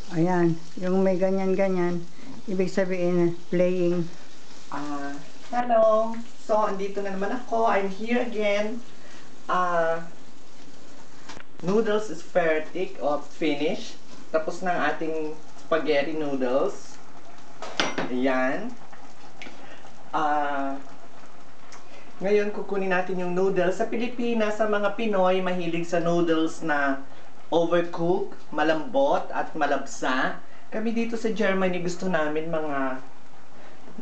Ayan, yung may ganyan-ganyan, ibig sabihin, playing. Hello! So, andito na naman ako. I'm here again. Noodles is fertig or finished. Tapos na ang ating spaghetti noodles. Ayan. Ngayon, kukunin natin yung noodles. Sa Pilipinas, sa mga Pinoy, mahilig sa noodles na overcook, malambot, at malabsa. Kami dito sa Germany, gusto namin mga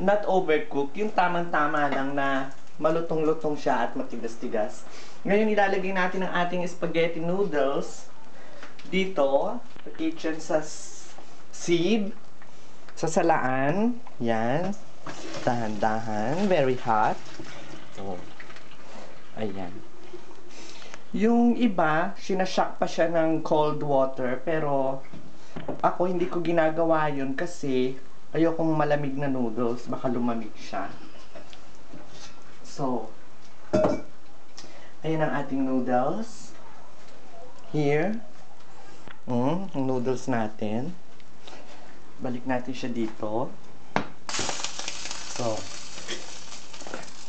not overcook, yung tamang-tama lang na malutong-lutong siya at matigas-tigas. Ngayon, ilalagay natin ang ating spaghetti noodles dito, sa kitchen, sa sieve, sa salaan. Yan. Dahan-dahan. Very hot. So, ayan. Yung iba, sinashock pa siya ng cold water, pero ako hindi ko ginagawa yun kasi ayokong malamig na noodles, baka lumamig siya. So, ayan ang ating noodles. Here. Ang noodles natin. Balik natin siya dito. So,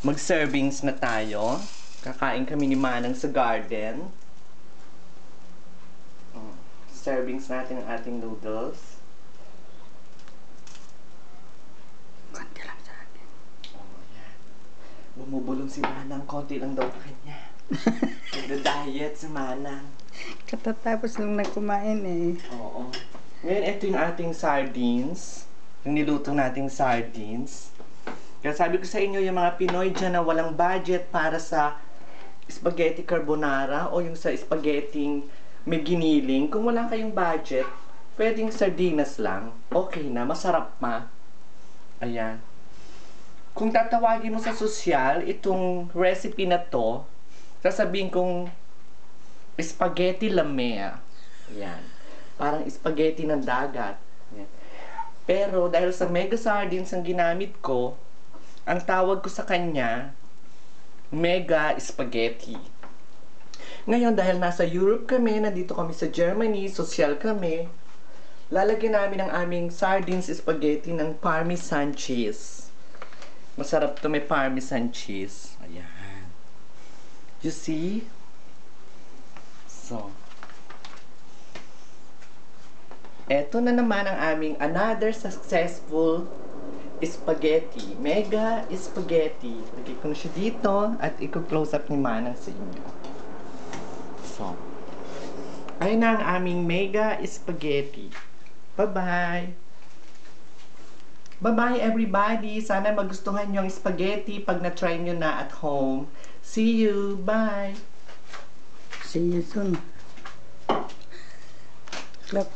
mag-servings na tayo. Kakain kami ni Manang sa garden. Servings natin ang ating noodles. Konti lang sa akin. Yan. Bumubulong si Manang. Konti lang daw kanya. Nagda-diet si Manang. Katatapos nung nagkumain eh. Oo. Ngayon, ito yung ating sardines. Yung niluto nating sardines. Kaya sabi ko sa inyo, yung mga Pinoy dyan na walang budget para sa spaghetti carbonara o yung sa spaghetti may giniling, kung wala kayong budget, pwedeng sardinas lang. Okay na, masarap ma. Ayan. Kung tatawagin mo sa sosyal, itong recipe na to, sasabihin kong spaghetti la mer. Ayan. Parang spaghetti ng dagat. Ayan. Pero dahil sa mega sardines ang ginamit ko, ang tawag ko sa kanya, mega spaghetti. Ngayon, dahil nasa Europe kami, nandito kami sa Germany, sosyal kami, lalagyan namin ang aming sardines spaghetti ng parmesan cheese. Masarap to, may parmesan cheese. Ayan. You see? So, eto na naman ang aming another successful spaghetti. Mega spaghetti. Lagay ko na siya dito at i-close up ni Manang sa inyo. So, ayun na ang aming mega spaghetti. Bye-bye! Bye-bye everybody! Sana magustuhan nyo ang spaghetti pag na-try nyo na at home. See you! Bye! See you soon. Clap.